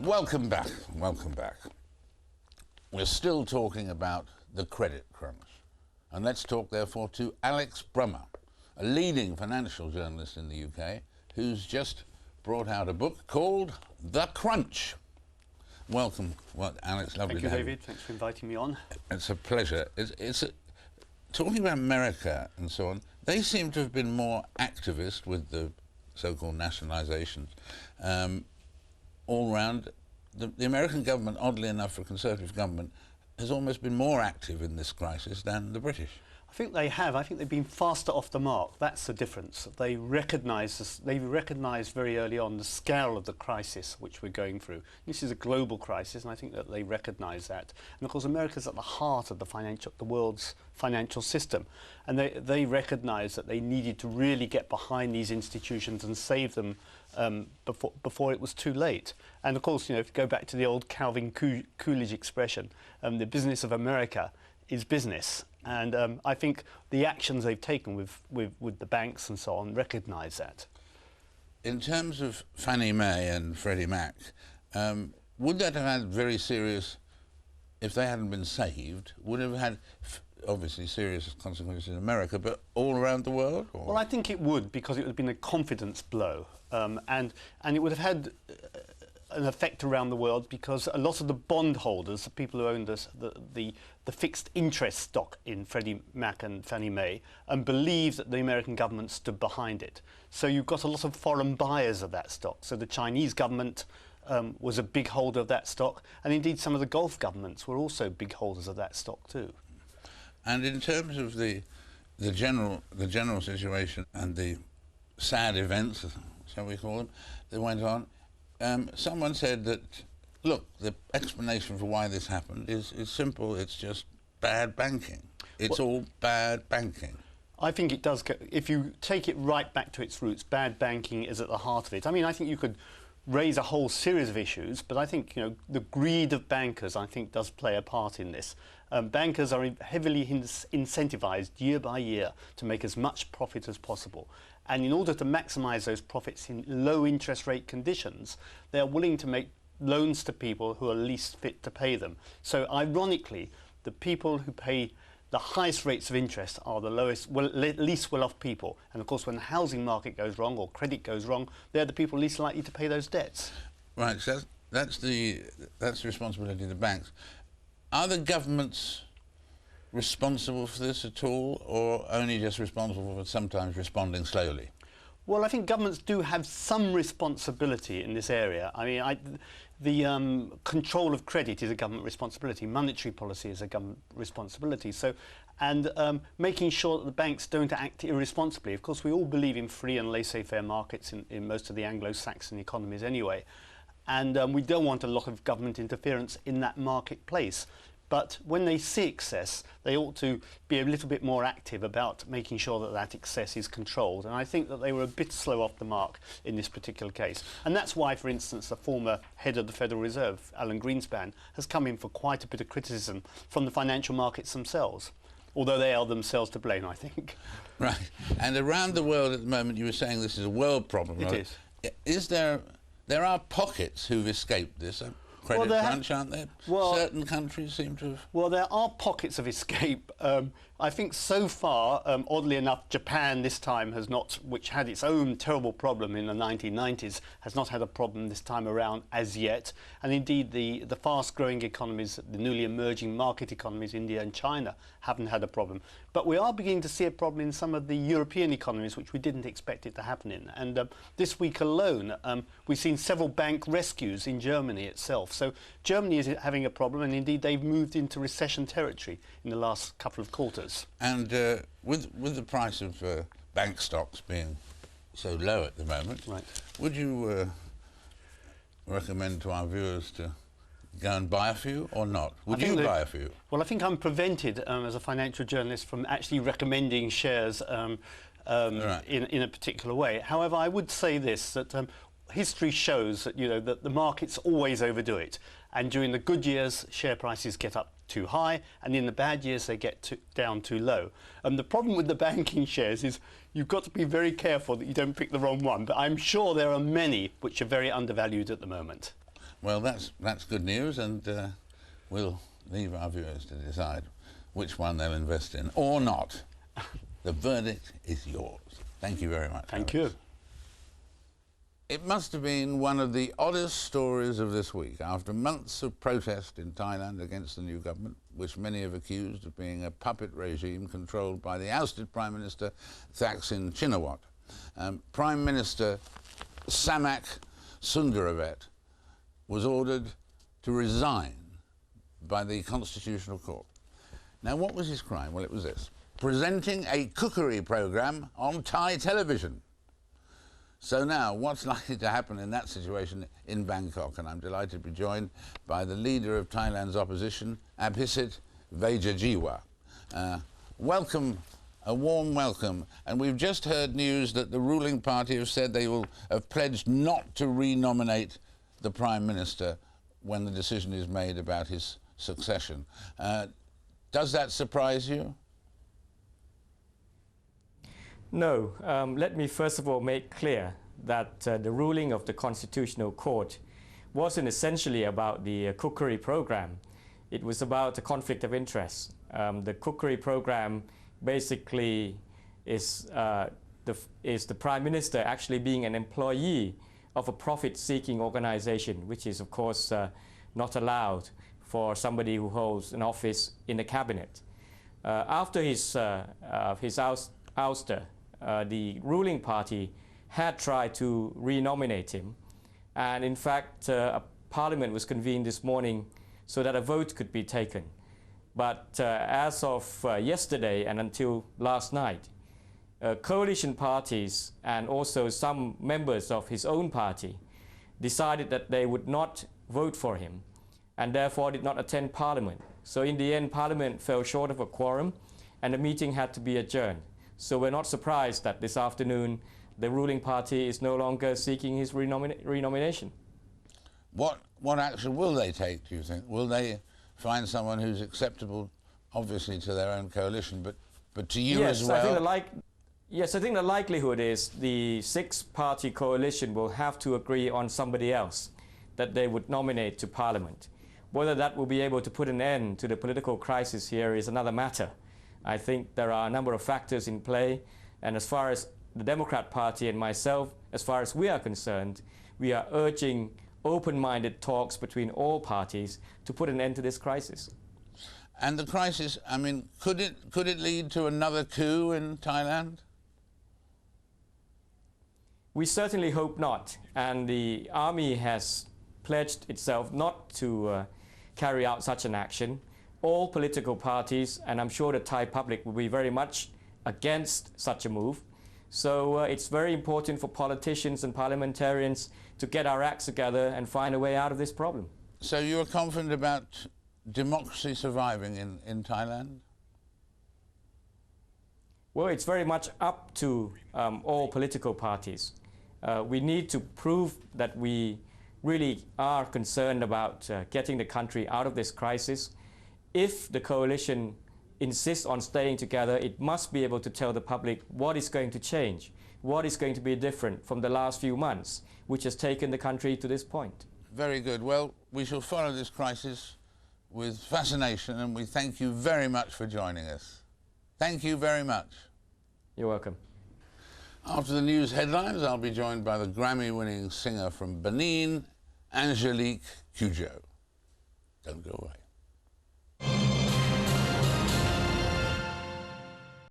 Welcome back, welcome back. We're still talking about the credit crunch. And let's talk, therefore, to Alex Brummer, a leading financial journalist in the UK, who's just brought out a book called The Crunch. Welcome, Alex, lovely to have you. Thank you, David. Thanks for inviting me on. It's a pleasure. Talking about America and so on, they seem to have been more activist with the so-called nationalizations. All round, the American government, oddly enough, for a Conservative government, has almost been more active in this crisis than the British. I think they have. I think they've been faster off the mark. That's the difference. They recognised very early on the scale of the crisis which we're going through. This is a global crisis, and I think that they recognise that. And of course, America's at the heart of the world's financial system, and they recognised that they needed to really get behind these institutions and save them before it was too late. And of course, if you go back to the old Calvin Coolidge expression, the business of America is business. And I think the actions they've taken with the banks and so on recognise that. In terms of Fannie Mae and Freddie Mac, would that have had very serious, if they hadn't been saved, would have had obviously serious consequences in America, but all around the world? Or? Well, I think it would, because it would have been a confidence blow. And it would have had an effect around the world, because a lot of the bondholders, the people who owned the fixed interest stock in Freddie Mac and Fannie Mae, believed that the American government stood behind it. So you've got a lot of foreign buyers of that stock. So the Chinese government was a big holder of that stock, and indeed some of the Gulf governments were also big holders of that stock too. And in terms of the general situation and the sad events, shall we call them, that went on, someone said that, look, the explanation for why this happened is simple. It's just bad banking. It's all bad banking. I think it does. If you take it right back to its roots, bad banking is at the heart of it. I mean, I think you could raise a whole series of issues, but I think the greed of bankers, I think, does play a part in this. Bankers are heavily incentivized year by year to make as much profit as possible. And in order to maximise those profits in low interest rate conditions, they are willing to make loans to people who are least fit to pay them. So ironically, the people who pay the highest rates of interest are the least well-off people. And of course, when the housing market goes wrong or credit goes wrong, they're the people least likely to pay those debts. Right, so that's the responsibility of the banks. Are the governments responsible for this at all, or only just responsible for sometimes responding slowly? Well, I think governments do have some responsibility in this area. I mean, the control of credit is a government responsibility. Monetary policy is a government responsibility. So, and making sure that the banks don't act irresponsibly. Of course, we all believe in free and laissez-faire markets in most of the Anglo-Saxon economies anyway. And we don't want a lot of government interference in that marketplace. But when they see excess, they ought to be a little bit more active about making sure that that excess is controlled. And I think that they were a bit slow off the mark in this particular case. And that's why, for instance, the former head of the Federal Reserve, Alan Greenspan, has come in for quite a bit of criticism from the financial markets themselves, although they are themselves to blame, I think. Right. And around the world at the moment, you were saying this is a world problem. It is. Is there are pockets who've escaped this credit crunch, aren't there? Well, certain countries seem to have... Well, there are pockets of escape. I think so far, oddly enough, Japan this time has not, which had its own terrible problem in the 1990s, has not had a problem this time around as yet. And indeed, the fast-growing economies, the newly emerging market economies, India and China, haven't had a problem. But we are beginning to see a problem in some of the European economies, which we didn't expect it to happen in. And this week alone, we've seen several bank rescues in Germany itself. So Germany is having a problem, and indeed they've moved into recession territory in the last couple of quarters. And with the price of bank stocks being so low at the moment, right, would you recommend to our viewers to go and buy a few or not? Would you buy a few? Well, I think I'm prevented as a financial journalist from actually recommending shares right, in a particular way. However, I would say this, that history shows that, that the markets always overdo it. And during the good years, share prices get up too high, and in the bad years, they get down too low. The problem with the banking shares is you've got to be very careful that you don't pick the wrong one. But I'm sure there are many which are very undervalued at the moment. Well, that's good news, and we'll leave our viewers to decide which one they'll invest in or not. The verdict is yours. Thank you very much. Thank Alex. you. It must have been one of the oddest stories of this week. After months of protest in Thailand against the new government, which many have accused of being a puppet regime controlled by the ousted Prime Minister Thaksin Shinawatra, Prime Minister Samak Sundaravej was ordered to resign by the Constitutional Court. Now, what was his crime? Well, it was this: presenting a cookery programme on Thai television. So now, what's likely to happen in that situation in Bangkok? And I'm delighted to be joined by the leader of Thailand's opposition, Abhisit Vejjajiva. Welcome, a warm welcome. And we've just heard news that the ruling party have said they will have pledged not to re-nominate the Prime Minister when the decision is made about his succession. Does that surprise you? No. Let me first of all make clear that the ruling of the Constitutional Court wasn't essentially about the cookery program. It was about a conflict of interest. The cookery program basically is the Prime Minister actually being an employee of a profit-seeking organization, which is of course not allowed for somebody who holds an office in the cabinet. After his ouster, the ruling party had tried to re-nominate him, and in fact a parliament was convened this morning so that a vote could be taken. But as of yesterday and until last night, coalition parties and also some members of his own party decided that they would not vote for him and therefore did not attend Parliament. So in the end, Parliament fell short of a quorum and the meeting had to be adjourned. So we're not surprised that this afternoon the ruling party is no longer seeking his renomination. What action will they take, do you think? Will they find someone who's acceptable, obviously, to their own coalition, but to you as well? Yes, I think the likelihood is the six-party coalition will have to agree on somebody else that they would nominate to Parliament. Whether that will be able to put an end to the political crisis here is another matter. I think there are a number of factors in play, and as far as the Democrat Party and myself, as far as we are concerned, we are urging open-minded talks between all parties to put an end to this crisis. And the crisis, I mean, could it lead to another coup in Thailand? We certainly hope not, and the army has pledged itself not to carry out such an action. All political parties, and I'm sure the Thai public will be very much against such a move. So it's very important for politicians and parliamentarians to get our acts together and find a way out of this problem. So you are confident about democracy surviving in Thailand? Well, it's very much up to all political parties. We need to prove that we really are concerned about getting the country out of this crisis. If the coalition insists on staying together, it must be able to tell the public what is going to change, what is going to be different from the last few months, which has taken the country to this point. Very good. Well, we shall follow this crisis with fascination, and we thank you very much for joining us. Thank you very much. You're welcome. After the news headlines, I'll be joined by the Grammy-winning singer from Benin, Angelique Kidjo. Don't go away.